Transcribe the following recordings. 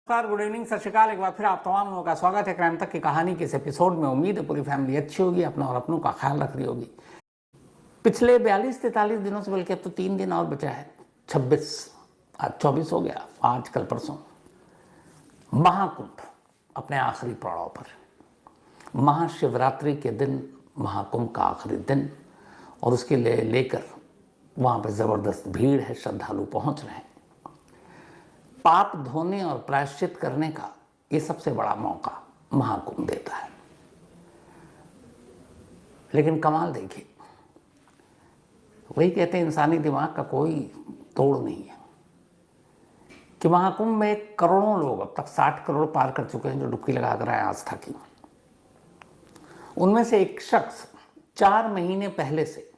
नमस्कार, good evening, सत श्रीकाल। एक बार फिर आप तमाम लोगों का स्वागत है क्राइम तक की कहानी के इस एपिसोड में। उम्मीद है पूरी फैमिली अच्छी होगी, अपना और अपनों का ख्याल रख रही होगी। पिछले 42-43 दिनों से, बल्कि अब तो 3 दिन और बचा है, 26 आज 24 हो गया, आज कल परसों महाकुंभ अपने आखिरी पड़ाव पर। महाशिवरात्रि के दिन महाकुंभ का आखिरी दिन, और उसके लेकर वहाँ पर ज़बरदस्त भीड़ है, श्रद्धालु पहुँच रहे हैं। पाप धोने और प्रायश्चित करने का ये सबसे बड़ा मौका महाकुंभ देता है। लेकिन कमाल देखिए, वही कहते हैं इंसानी दिमाग का कोई तोड़ नहीं है कि महाकुंभ में करोड़ों लोग, अब तक 60 करोड़ पार कर चुके हैं जो डुबकी लगा कर आए आस्था की। उनमें से एक शख्स 4 महीने पहले से,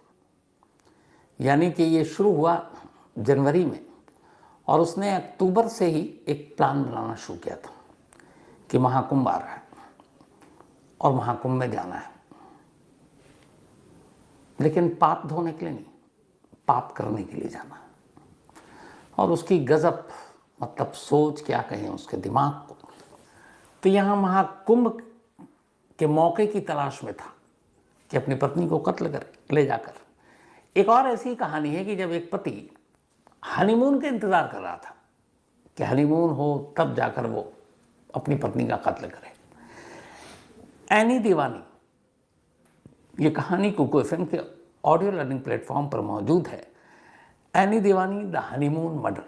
यानी कि ये शुरू हुआ जनवरी में, और उसने अक्टूबर से ही एक प्लान बनाना शुरू किया था कि महाकुंभ आ रहा है और महाकुंभ में जाना है। लेकिन पाप धोने के लिए नहीं, पाप करने के लिए जाना है। और उसकी गजब, मतलब सोच क्या कहें उसके दिमाग को। तो यहाँ महाकुंभ के मौके की तलाश में था कि अपनी पत्नी को कत्ल कर ले जाकर। एक और ऐसी कहानी है कि जब एक पति हनीमून के इंतजार कर रहा था कि हनीमून हो तब जाकर वो अपनी पत्नी का कत्ल करे। एनी दीवानी, ये कहानी कुकू एफएम के ऑडियो लर्निंग प्लेटफॉर्म पर मौजूद है। Any Deewani the honeymoon murder,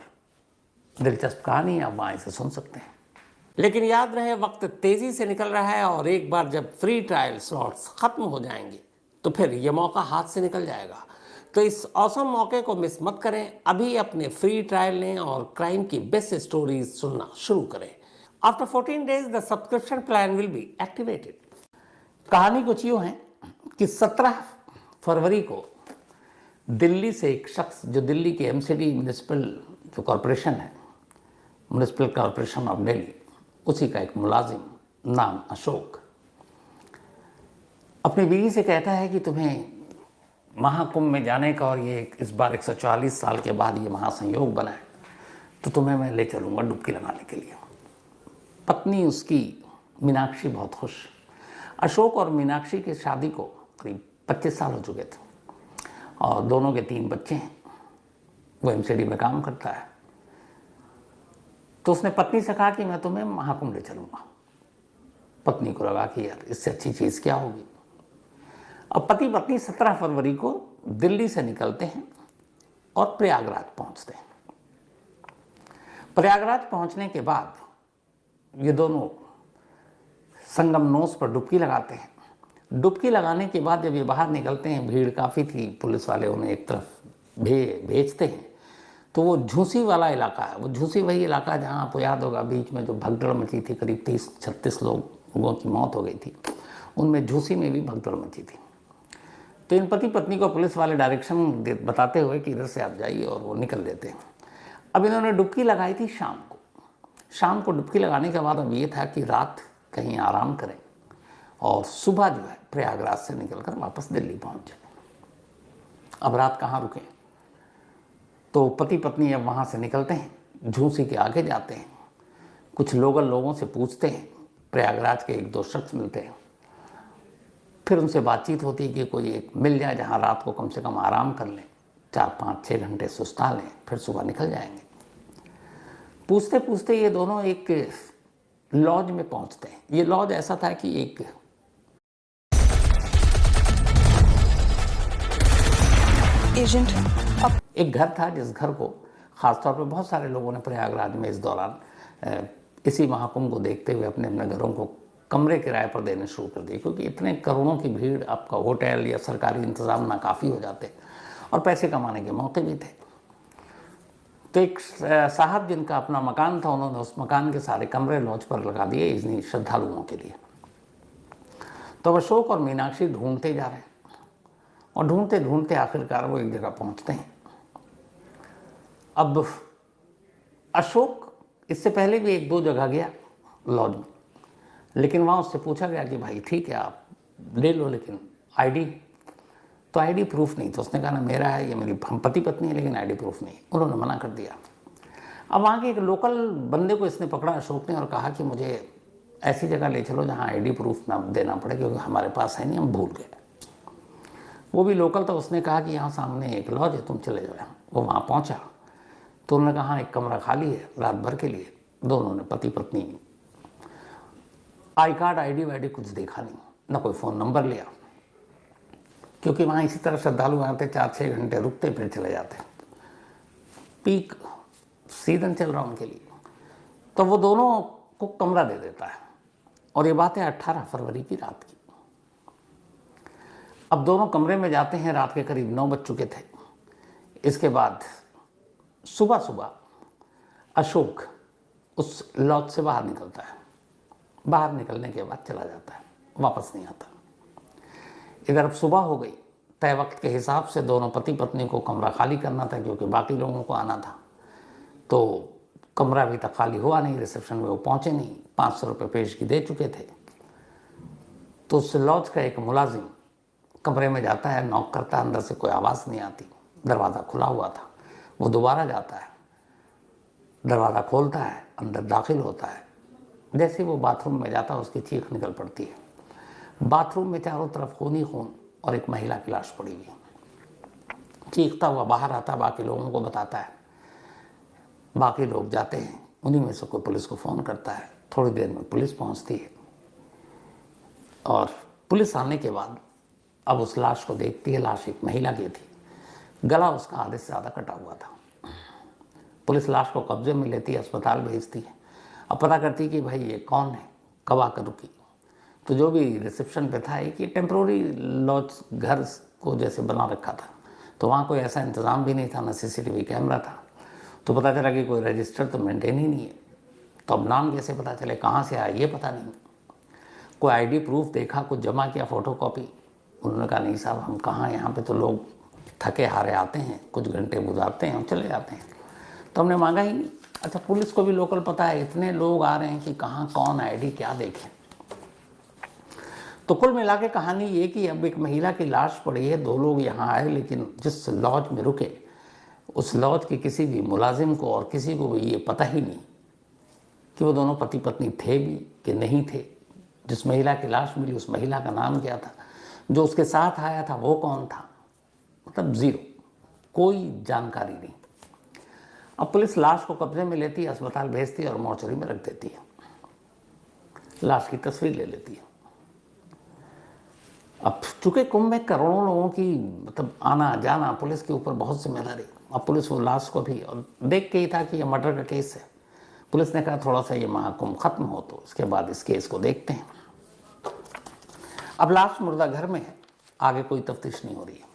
दिलचस्प कहानी, आप वहाँ इसे सुन सकते हैं। लेकिन याद रहे, वक्त तेजी से निकल रहा है और एक बार जब फ्री ट्रायल स्लॉट्स खत्म हो जाएंगे तो फिर ये मौका हाथ से निकल जाएगा। तो इस औसम मौके को मिस मत करें। अभी अपने फ्री ट्रायल लें और क्राइम की बेस्ट स्टोरीज सुनना शुरू करें। After 14 days the subscription plan will be activated. कहानी कुछ यूँ है कि 17 फरवरी को दिल्ली से एक शख्स, जो दिल्ली के एमसीडी म्यूनिसिपल जो कॉरपोरेशन है, म्यूनिसिपल कॉरपोरेशन ऑफ दिल्ली, उसी का एक मुलाजिम, नाम अशोक, अपनी बीवी से कहता है कि तुम्हें महाकुंभ में जाने का, और ये इस बार 140 साल के बाद ये महासंयोग बना है, तो तुम्हें मैं ले चलूँगा डुबकी लगाने के लिए। पत्नी उसकी मीनाक्षी बहुत खुश। अशोक और मीनाक्षी की शादी को करीब 25 साल हो चुके थे और दोनों के 3 बच्चे हैं। वो एमसीडी में काम करता है। तो उसने पत्नी से कहा कि मैं तुम्हें महाकुंभ ले चलूँगा। पत्नी को लगा कि यार इससे अच्छी चीज़ क्या होगी। अब पति पत्नी 17 फरवरी को दिल्ली से निकलते हैं और प्रयागराज पहुंचते हैं। प्रयागराज पहुंचने के बाद ये दोनों संगम नोस पर डुबकी लगाते हैं। डुबकी लगाने के बाद जब ये बाहर निकलते हैं, भीड़ काफ़ी थी, पुलिस वाले उन्हें एक तरफ भेजते हैं। तो वो झूसी वाला इलाका है, वो झूसी वही इलाका जहाँ आपको याद होगा बीच में जो भगदड़ मची थी, करीब 30-36 लोगों की मौत हो गई थी, उनमें झूसी में भी भगदड़ मची थी। तो इन पति पत्नी को पुलिस वाले डायरेक्शन बताते हुए कि इधर से आप जाइए, और वो निकल देते हैं। अब इन्होंने डुबकी लगाई थी शाम को। शाम को डुबकी लगाने के बाद अब ये था कि रात कहीं आराम करें और सुबह जो है प्रयागराज से निकलकर वापस दिल्ली पहुंच जाए। अब रात कहाँ रुके, तो पति पत्नी अब वहाँ से निकलते हैं, झूसी के आगे जाते हैं, कुछ लोकल लोगों से पूछते हैं, प्रयागराज के 1-2 शख्स मिलते हैं। फिर उनसे बातचीत होती है कि कोई एक मिल जाए जहाँ रात को कम से कम आराम कर लें, 4-5-6 घंटे सुस्ता लें, फिर सुबह निकल जाएंगे। पूछते पूछते ये दोनों एक लॉज में पहुँचते हैं। ये लॉज ऐसा था कि एक घर था, जिस घर को ख़ासतौर पर बहुत सारे लोगों ने प्रयागराज में इस दौरान इसी महाकुंभ को देखते हुए अपने अपने घरों को कमरे किराए पर देने शुरू कर दिए, क्योंकि इतने करोड़ों की भीड़, आपका होटल या सरकारी इंतज़ाम नाकाफ़ी हो जाते और पैसे कमाने के मौके भी थे। तो एक साहब जिनका अपना मकान था, उन्होंने उस मकान के सारे कमरे लॉज पर लगा दिए इन्हीं श्रद्धालुओं के लिए। तो अशोक और मीनाक्षी ढूंढते जा रहे हैं और ढूंढते ढूंढते आखिरकार वो एक जगह पहुंचते हैं। अब अशोक इससे पहले भी 1-2 जगह गया लॉज में, लेकिन वहाँ उससे पूछा गया कि भाई ठीक है आप ले लो, लेकिन आईडी, तो आईडी प्रूफ नहीं। तो उसने कहा ना मेरा है, ये मेरी हम पति पत्नी है, लेकिन आईडी प्रूफ नहीं। उन्होंने मना कर दिया। अब वहाँ के एक लोकल बंदे को इसने पकड़ा अशोक ने और कहा कि मुझे ऐसी जगह ले चलो जहाँ आईडी प्रूफ ना देना पड़े, क्योंकि हमारे पास है नहीं, हम भूल गए। वो भी लोकल था, उसने कहा कि यहाँ सामने एक लॉज है, तुम चले जाओ। वो वहाँ पहुँचा तो उन्होंने कहा एक कमरा खाली है रात भर के लिए। दोनों ने पति पत्नी आई कार्ड आईडी वाईडी कुछ देखा नहीं, ना कोई फ़ोन नंबर लिया, क्योंकि वहाँ इसी तरह श्रद्धालु आते 4-6 घंटे रुकते फिर चले जाते, पीक सीजन चल रहा उनके लिए। तो वो दोनों को कमरा दे देता है और ये बात है 18 फरवरी की रात की। अब दोनों कमरे में जाते हैं, रात के करीब 9 बज चुके थे। इसके बाद सुबह सुबह अशोक उस लॉज से बाहर निकलता है। बाहर निकलने के बाद चला जाता है, वापस नहीं आता। इधर अब सुबह हो गई, तय वक्त के हिसाब से दोनों पति पत्नी को कमरा खाली करना था, क्योंकि बाकी लोगों को आना था। तो कमरा अभी तक खाली हुआ नहीं, रिसेप्शन में वो पहुँचे नहीं, 500 रुपये पेशगी दे चुके थे। तो उस लॉज का एक मुलाजिम कमरे में जाता है, नॉक करता है, अंदर से कोई आवाज़ नहीं आती, दरवाज़ा खुला हुआ था। वो दोबारा जाता है, दरवाज़ा खोलता है, अंदर दाखिल होता है। जैसे वो बाथरूम में जाता है उसकी चीख निकल पड़ती है। बाथरूम में चारों तरफ खून ही खून और एक महिला की लाश पड़ी हुई है। चीखता हुआ बाहर आता है, बाकी लोगों को बताता है। बाकी लोग जाते हैं, उन्हीं में से कोई पुलिस को फ़ोन करता है। थोड़ी देर में पुलिस पहुंचती है और पुलिस आने के बाद अब उस लाश को देखती है। लाश एक महिला की थी, गला उसका आधे से ज़्यादा कटा हुआ था। पुलिस लाश को कब्जे में लेती है, अस्पताल भेजती है। अब पता करती कि भाई ये कौन है, कब आकर रुकी। तो जो भी रिसेप्शन पे था, एक ये टेम्प्रोरी लॉज घर को जैसे बना रखा था, तो वहाँ कोई ऐसा इंतज़ाम भी नहीं था, ना CCTV कैमरा था। तो पता चला कि कोई रजिस्टर तो मेंटेन ही नहीं है। तो अब नाम कैसे पता चले, कहाँ से आया, ये पता नहीं। कोई आईडी प्रूफ देखा, कुछ जमा किया, फ़ोटोकॉपी। उन्होंने कहा नहीं साहब, हम कहाँ, यहाँ पे तो लोग थके हारे आते हैं, कुछ घंटे गुजारते हैं, हम चले जाते हैं। तो हमने मांगा ही नहीं। अच्छा, पुलिस को भी लोकल पता है, इतने लोग आ रहे हैं कि कहाँ कौन आईडी क्या देखें। तो कुल मिला के कहानी ये कि अब एक महिला की लाश पड़ी है, 2 लोग यहाँ आए, लेकिन जिस लॉज में रुके उस लॉज के किसी भी मुलाजिम को और किसी को भी ये पता ही नहीं कि वो दोनों पति पत्नी थे भी कि नहीं थे। जिस महिला की लाश मिली उस महिला का नाम क्या था, जो उसके साथ आया था वो कौन था, मतलब ज़ीरो, कोई जानकारी नहीं। अब पुलिस लाश को कब्जे में लेती है, अस्पताल भेजती है और मोर्चरी में रख देती है। लाश की तस्वीर ले लेती है। अब चूंकि कुंभ में करोड़ों लोगों की मतलब आना जाना, पुलिस के ऊपर बहुत जिम्मेदारी। अब पुलिस वो लाश को भी और देख के ही था कि ये मर्डर का केस है। पुलिस ने कहा थोड़ा सा ये महाकुंभ खत्म हो तो इसके बाद इस केस को देखते हैं। अब लाश मुर्दा घर में है, आगे कोई तफ्तीश नहीं हो रही है।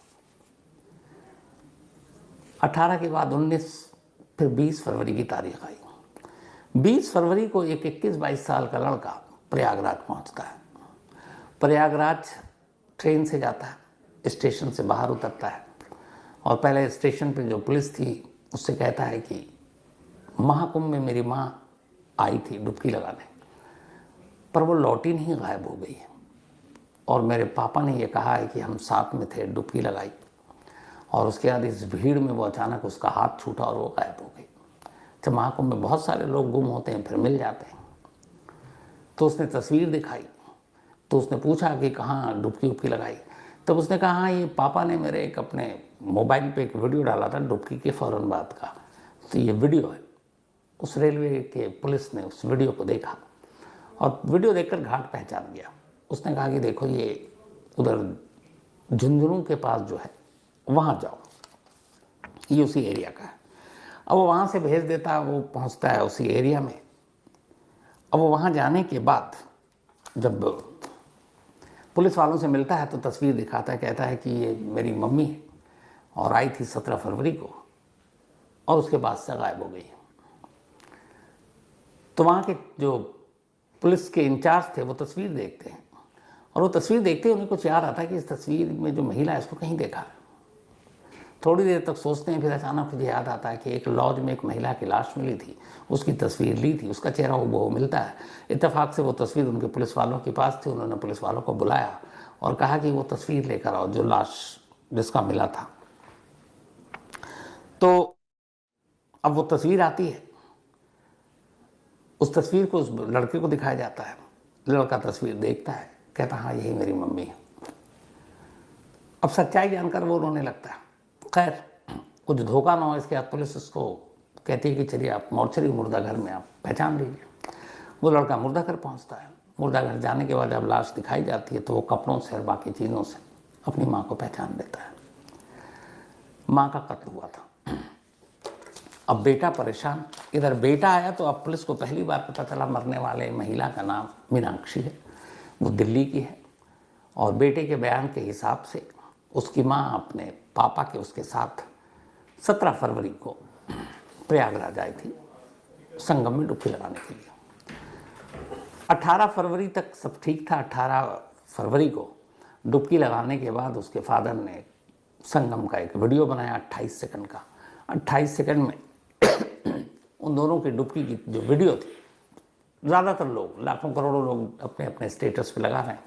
18 के बाद 19, फिर 20 फरवरी की तारीख आई। 20 फरवरी को एक 21-22 साल का लड़का प्रयागराज पहुंचता है। प्रयागराज ट्रेन से जाता है, स्टेशन से बाहर उतरता है और पहले स्टेशन पे जो पुलिस थी उससे कहता है कि महाकुंभ में मेरी माँ आई थी डुबकी लगाने, पर वो लौटी नहीं, गायब हो गई है। और मेरे पापा ने ये कहा है कि हम साथ में थे, डुबकी लगाई और उसके बाद इस भीड़ में वो अचानक उसका हाथ छूटा और वो गायब हो गई। जब महाकुंभ में बहुत सारे लोग गुम होते हैं फिर मिल जाते हैं। तो उसने तस्वीर दिखाई, तो उसने पूछा कि कहाँ डुबकी उबकी लगाई। तब उसने कहा हाँ, ये पापा ने मेरे एक अपने मोबाइल पे एक वीडियो डाला था डुबकी के फ़ौरन बाद का, तो ये वीडियो है। उस रेलवे के पुलिस ने उस वीडियो को देखा और वीडियो देखकर घाट पहचान गया। उसने कहा कि देखो ये उधर झुंझुनू के पास जो है वहाँ जाओ, ये उसी एरिया का है। अब वो वहाँ से भेज देता है, वो पहुँचता है उसी एरिया में। अब वो वहाँ जाने के बाद जब पुलिस वालों से मिलता है तो तस्वीर दिखाता है, कहता है कि ये मेरी मम्मी है और आई थी 17 फरवरी को और उसके बाद से गायब हो गई। तो वहाँ के जो पुलिस के इंचार्ज थे वो तस्वीर देखते हैं और वो तस्वीर देखते ही उन्हें कुछ याद आता है कि इस तस्वीर में जो महिला है इसको कहीं देखा। थोड़ी देर तक सोचते हैं, फिर अचानक मुझे याद आता है कि एक लॉज में एक महिला की लाश मिली थी, उसकी तस्वीर ली थी, उसका चेहरा वो मिलता है। इत्तेफाक से वो तस्वीर उनके पुलिस वालों के पास थी। उन्होंने पुलिस वालों को बुलाया और कहा कि वो तस्वीर लेकर आओ जो लाश जिसका मिला था। तो अब वो तस्वीर आती है उस तस्वीर को उस लड़के को दिखाया जाता है। लड़का तस्वीर देखता है, कहता हाँ यही मेरी मम्मी है। अब सच्चाई जानकर वो रोने लगता है। खैर कुछ धोखा ना हो इसके बाद पुलिस उसको कहती है कि चलिए आप मोर्चरी मुर्दा घर में आप पहचान लीजिए। वो लड़का मुर्दा घर पहुँचता है। मुर्दा घर जाने के बाद जब लाश दिखाई जाती है तो वो कपड़ों से और बाकी चीज़ों से अपनी माँ को पहचान लेता है। माँ का कत्ल हुआ था। अब बेटा परेशान, इधर बेटा आया तो अब पुलिस को पहली बार पता चला मरने वाले महिला का नाम मीनाक्षी है, वो दिल्ली की है। और बेटे के बयान के हिसाब से उसकी माँ अपने पापा के उसके साथ 17 फरवरी को प्रयागराज आई थी संगम में डुबकी लगाने के लिए। 18 फरवरी तक सब ठीक था। 18 फरवरी को डुबकी लगाने के बाद उसके फादर ने संगम का एक वीडियो बनाया 28 सेकंड का। 28 सेकंड में उन दोनों की डुबकी की जो वीडियो थी, ज़्यादातर लोग, लाखों करोड़ों लोग अपने अपने स्टेटस पे लगा रहे हैं।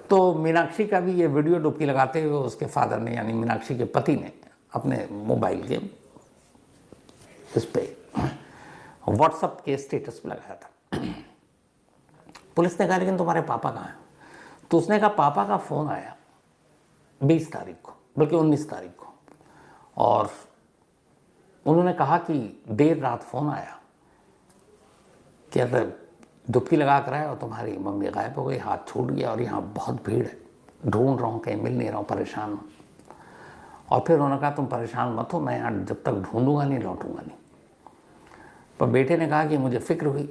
तो मीनाक्षी का भी ये वीडियो डुबकी लगाते हुए उसके फादर ने, यानी मीनाक्षी के पति ने, अपने मोबाइल के इस पे व्हाट्सएप के स्टेटस पे लगाया था। पुलिस ने कहा लेकिन तुम्हारे पापा कहाँ हैं? तो उसने कहा पापा का फ़ोन आया 20 तारीख को, बल्कि 19 तारीख को, और उन्होंने कहा कि देर रात फ़ोन आया कि अगर डुबकी लगा कर आए और तुम्हारी मम्मी गायब हो गई, हाथ छूट गया और यहाँ बहुत भीड़ है, ढूंढ रहा हूँ, कहीं मिल नहीं रहा हूँ, परेशान हूँ। और फिर उन्होंने कहा तुम परेशान मत हो, मैं यहाँ जब तक ढूंढूंगा नहीं लौटूंगा नहीं। पर बेटे ने कहा कि मुझे फिक्र हुई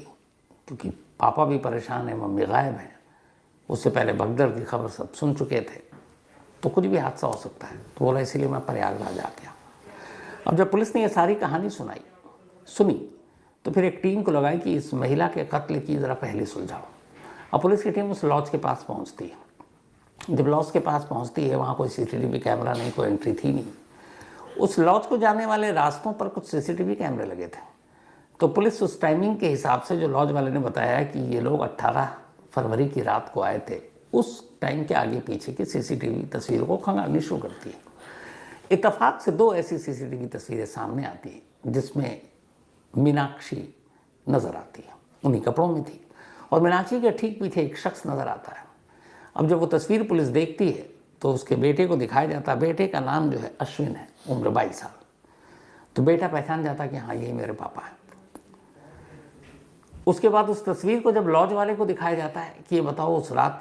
क्योंकि पापा भी परेशान है, मम्मी गायब है, उससे पहले भगदड़ की खबर सब सुन चुके थे, तो कुछ भी हादसा हो सकता है। तो बोला इसीलिए मैं प्रयागराज आ गया। अब जब पुलिस ने ये सारी कहानी सुनी तो फिर एक टीम को लगाई कि इस महिला के कत्ल की ज़रा पहले सुलझाओ। अब पुलिस की टीम उस लॉज के पास पहुंचती है। जब लॉज के पास पहुंचती है, वहाँ कोई सीसीटीवी कैमरा नहीं, कोई एंट्री थी नहीं। उस लॉज को जाने वाले रास्तों पर कुछ सीसीटीवी कैमरे लगे थे। तो पुलिस उस टाइमिंग के हिसाब से, जो लॉज वाले ने बताया कि ये लोग 18 फरवरी की रात को आए थे, उस टाइम के आगे पीछे की सीसीटीवी तस्वीरों को खंगालनी शुरू करती है। इत्तेफाक से 2 ऐसी सीसीटीवी तस्वीरें सामने आती हैं जिसमें मीनाक्षी नज़र आती है, उन्हीं कपड़ों में थी, और मीनाक्षी के ठीक पीछे एक शख्स नज़र आता है। अब जब वो तस्वीर पुलिस देखती है तो उसके बेटे को दिखाया जाता है। बेटे का नाम जो है अश्विन है, उम्र 22 साल। तो बेटा पहचान जाता कि हाँ यही मेरे पापा हैं। उसके बाद उस तस्वीर को जब लॉज वाले को दिखाया जाता है कि ये बताओ उस रात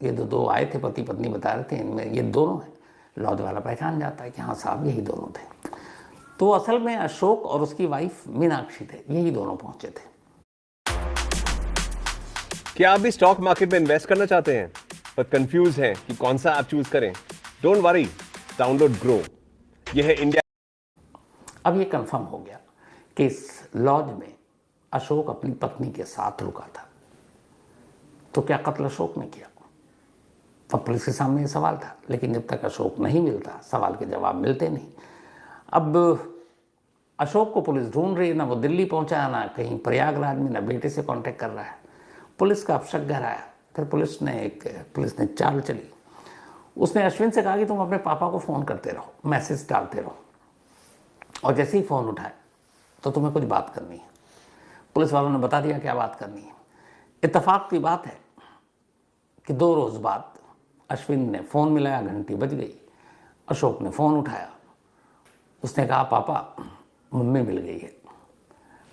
ये जो 2 आए थे, पति पत्नी बता रहे थे, इनमें ये दोनों हैं। लॉज वाला पहचान जाता है कि हाँ साहब यही दोनों थे। तो असल में अशोक और उसकी वाइफ मीनाक्षी थे, यही दोनों पहुंचे थे। क्या आप भी स्टॉक मार्केट में इन्वेस्ट करना चाहते हैं पर कंफ्यूज हैं कि कौन सा ऐप चूज करें? Don't worry, download grow. यह है इंडिया। अब ये कंफर्म हो गया कि इस लॉज में अशोक अपनी पत्नी के साथ रुका था। तो क्या कत्ल अशोक ने किया? अब पुलिस के सामने ये सवाल था, लेकिन जब तक अशोक नहीं मिलता सवाल के जवाब मिलते नहीं। अब अशोक को पुलिस ढूंढ रही है, ना वो दिल्ली पहुंचा, ना कहीं प्रयागराज में, ना बेटे से कांटेक्ट कर रहा है। पुलिस का अब शक गहराया। फिर पुलिस ने चाल चली। उसने अश्विन से कहा कि तुम अपने पापा को फ़ोन करते रहो, मैसेज डालते रहो, और जैसे ही फ़ोन उठाए तो तुम्हें कुछ बात करनी है। पुलिस वालों ने बता दिया क्या बात करनी है। इत्तेफाक की बात है कि 2 रोज़ बाद अश्विन ने फ़ोन मिलाया, घंटी बज गई, अशोक ने फ़ोन उठाया। उसने कहा पापा मम्मी मिल गई है,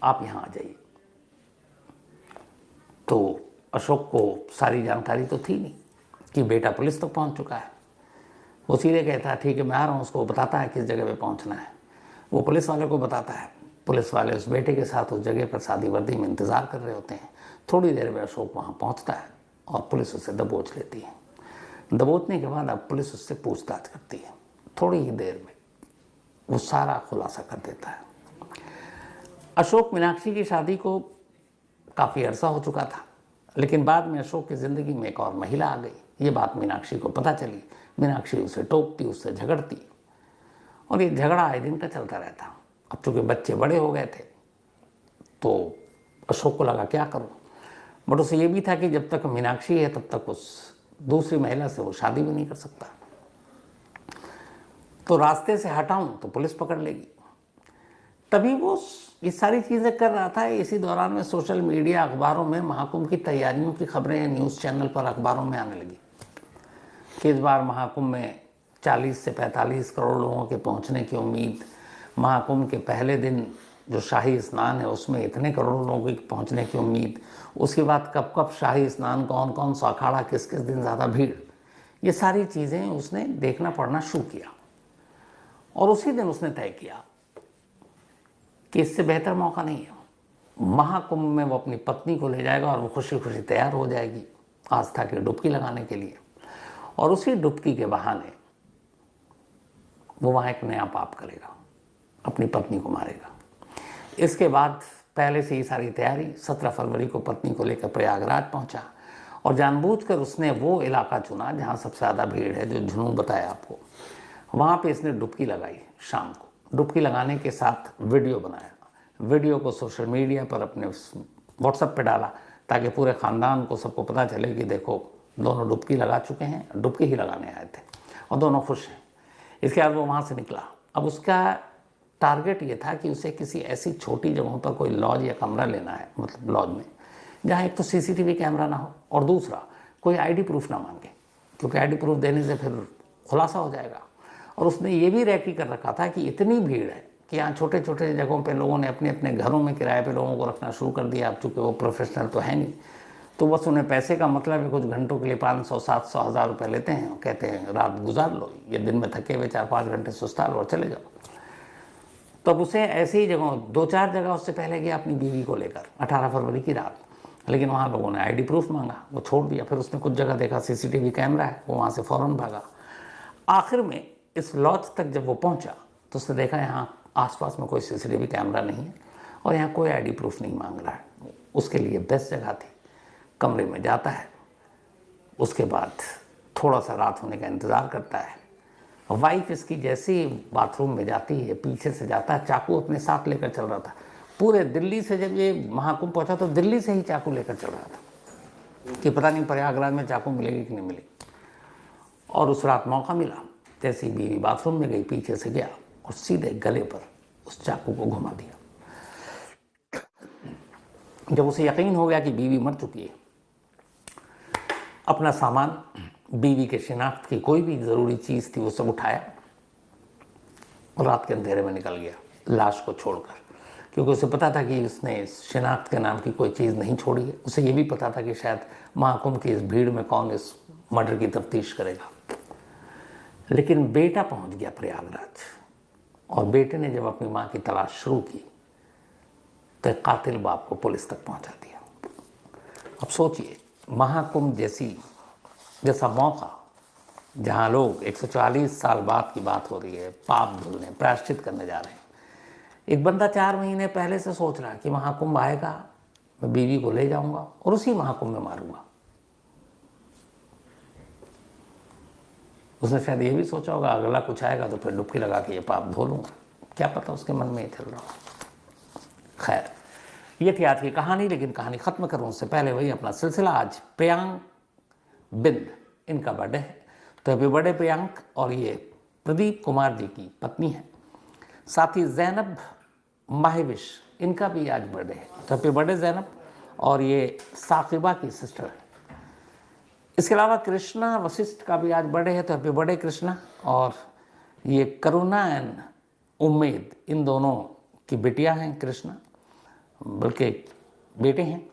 आप यहाँ आ जाइए। तो अशोक को सारी जानकारी तो थी नहीं कि बेटा पुलिस तक पहुँच चुका है। वो सीधे कहता है ठीक है मैं आ रहा हूँ, उसको बताता है किस जगह पे पहुँचना है। वो पुलिस वाले को बताता है। पुलिस वाले उस बेटे के साथ उस जगह पर सादी वर्दी में इंतज़ार कर रहे होते हैं। थोड़ी देर में अशोक वहाँ पहुँचता है और पुलिस उसे दबोच लेती है। दबोचने के बाद अब पुलिस उससे पूछताछ करती है। थोड़ी ही देर में वो सारा खुलासा कर देता है। अशोक मीनाक्षी की शादी को काफ़ी अरसा हो चुका था, लेकिन बाद में अशोक की ज़िंदगी में एक और महिला आ गई। ये बात मीनाक्षी को पता चली। मीनाक्षी उसे टोकती, उससे झगड़ती, और ये झगड़ा आए दिन का चलता रहता। अब चूँकि बच्चे बड़े हो गए थे तो अशोक को लगा क्या करूँ, बट उसे ये भी था कि जब तक मीनाक्षी है तब तक उस दूसरी महिला से वो शादी भी नहीं कर सकता। तो रास्ते से हटाऊं तो पुलिस पकड़ लेगी। तभी वो ये सारी चीज़ें कर रहा था। इसी दौरान में सोशल मीडिया, अखबारों में महाकुंभ की तैयारियों की खबरें न्यूज़ चैनल पर, अखबारों में आने लगी कि इस बार महाकुंभ में 40 से 45 करोड़ लोगों के पहुंचने की उम्मीद। महाकुंभ के पहले दिन जो शाही स्नान है उसमें इतने करोड़ लोगों के पहुंचने की उम्मीद। उसके बाद कब कब शाही स्नान, कौन कौन सा अखाड़ा, किस किस दिन ज़्यादा भीड़, ये सारी चीज़ें उसने देखना पढ़ना शुरू किया। और उसी दिन उसने तय किया कि इससे बेहतर मौका नहीं है। महाकुंभ में वो अपनी पत्नी को ले जाएगा और वो खुशी खुशी तैयार हो जाएगी आस्था की डुबकी लगाने के लिए। और उसी डुबकी के बहाने वो वहाँ एक नया पाप करेगा, अपनी पत्नी को मारेगा। इसके बाद पहले से ही सारी तैयारी, 17 फरवरी को पत्नी को लेकर प्रयागराज पहुंचा और जानबूझकर उसने वो इलाका चुना जहाँ सबसे ज़्यादा भीड़ है, जो झुनून बताया आपको। वहाँ पे इसने डुबकी लगाई शाम को। डुबकी लगाने के साथ वीडियो बनाया, वीडियो को सोशल मीडिया पर अपने व्हाट्सएप पे डाला ताकि पूरे ख़ानदान को, सबको पता चले कि देखो दोनों डुबकी लगा चुके हैं, डुबकी ही लगाने आए थे और दोनों खुश हैं। इसके बाद वो वहाँ से निकला। अब उसका टारगेट ये था कि उसे किसी ऐसी छोटी जगहों पर कोई लॉज या कमरा लेना है, मतलब लॉज में जहाँ एक तो सीसीटीवी कैमरा ना हो और दूसरा कोई आईडी प्रूफ ना मांगे, क्योंकि आईडी प्रूफ देने से फिर खुलासा हो जाएगा। और उसने ये भी रेकी कर रखा था कि इतनी भीड़ है कि यहाँ छोटे छोटे जगहों पे लोगों ने अपने अपने घरों में किराए पे लोगों को रखना शुरू कर दिया। अब चूँकि वो प्रोफेशनल तो है नहीं, तो बस उन्हें पैसे का मतलब है, कुछ घंटों के लिए 500, 700, 1000 रुपये लेते हैं, कहते हैं रात गुजार लो, ये दिन में थके हुए 4-5 घंटे सुस्ता लो और चले जाओ। तो अब उसे ऐसी ही जगह, 2-4 जगह उससे पहले गया अपनी बीवी को लेकर 18 फरवरी की रात, लेकिन वहाँ लोगों ने आईडी प्रूफ मांगा, वो छोड़ दिया। फिर उसने कुछ जगह देखा सीसीटीवी कैमरा है, वो वहाँ से फ़ौरन भागा। आखिर में इस लॉज तक जब वो पहुँचा तो उसने देखा यहाँ आसपास में कोई सीसीटीवी कैमरा नहीं है और यहाँ कोई आईडी प्रूफ नहीं मांग रहा है। उसके लिए बेस्ट जगह थी। कमरे में जाता है, उसके बाद थोड़ा सा रात होने का इंतज़ार करता है। वाइफ इसकी जैसे ही बाथरूम में जाती है, पीछे से जाता है, चाकू अपने साथ लेकर चल रहा था। पूरे दिल्ली से जब ये महाकुंभ पहुंचा तो दिल्ली से ही चाकू लेकर चल रहा था कि पता नहीं प्रयागराज में चाकू मिलेगी कि नहीं मिलेगी। और उस रात मौका मिला, जैसे ही बीवी बाथरूम में गई, पीछे से गया और सीधे गले पर उस चाकू को घुमा दिया। जब उसे यकीन हो गया कि बीवी मर चुकी है, अपना सामान, बीवी के शिनाख्त की कोई भी ज़रूरी चीज़ थी, वो सब उठाया और रात के अंधेरे में निकल गया लाश को छोड़कर। क्योंकि उसे पता था कि उसने शिनाख्त के नाम की कोई चीज़ नहीं छोड़ी है। उसे ये भी पता था कि शायद महाकुंभ की इस भीड़ में कौन इस मर्डर की तफ्तीश करेगा। लेकिन बेटा पहुंच गया प्रयागराज और बेटे ने जब अपनी माँ की तलाश शुरू की तो एक कातिल बाप को पुलिस तक पहुंचा दिया। अब सोचिए, महाकुंभ जैसा मौका, जहाँ लोग 140 साल बाद की बात हो रही है, पाप धुलने, प्रायश्चित करने जा रहे हैं। एक बंदा 4 महीने पहले से सोच रहा है कि महाकुंभ आएगा, मैं बीवी को ले जाऊंगा और उसी महाकुंभ में मारूंगा। उसने शायद ये भी सोचा होगा अगला कुछ आएगा तो फिर डुबकी लगा के ये पाप धो लूँगा। क्या पता उसके मन में ये चल रहा हो। खैर, ये थी आज की कहानी। लेकिन कहानी ख़त्म करूँ उससे पहले वही अपना सिलसिला। आज प्रियांक बिंद, इनका बर्थडे है, तो हैप्पी बर्थडे प्रियांक। और ये प्रदीप कुमार जी की पत्नी है। साथ ही जैनब माहिविश, इनका भी आज बर्थडे है, तो हैप्पी बर्थडे जैनब। और ये साकिबा की सिस्टर है। इसके अलावा कृष्णा वशिष्ठ का भी आज बर्थडे है, तो हैप्पी बर्थडे कृष्णा। और ये करुणा एंड उम्मीद, इन दोनों की बेटियां हैं कृष्णा, बल्कि बेटे हैं।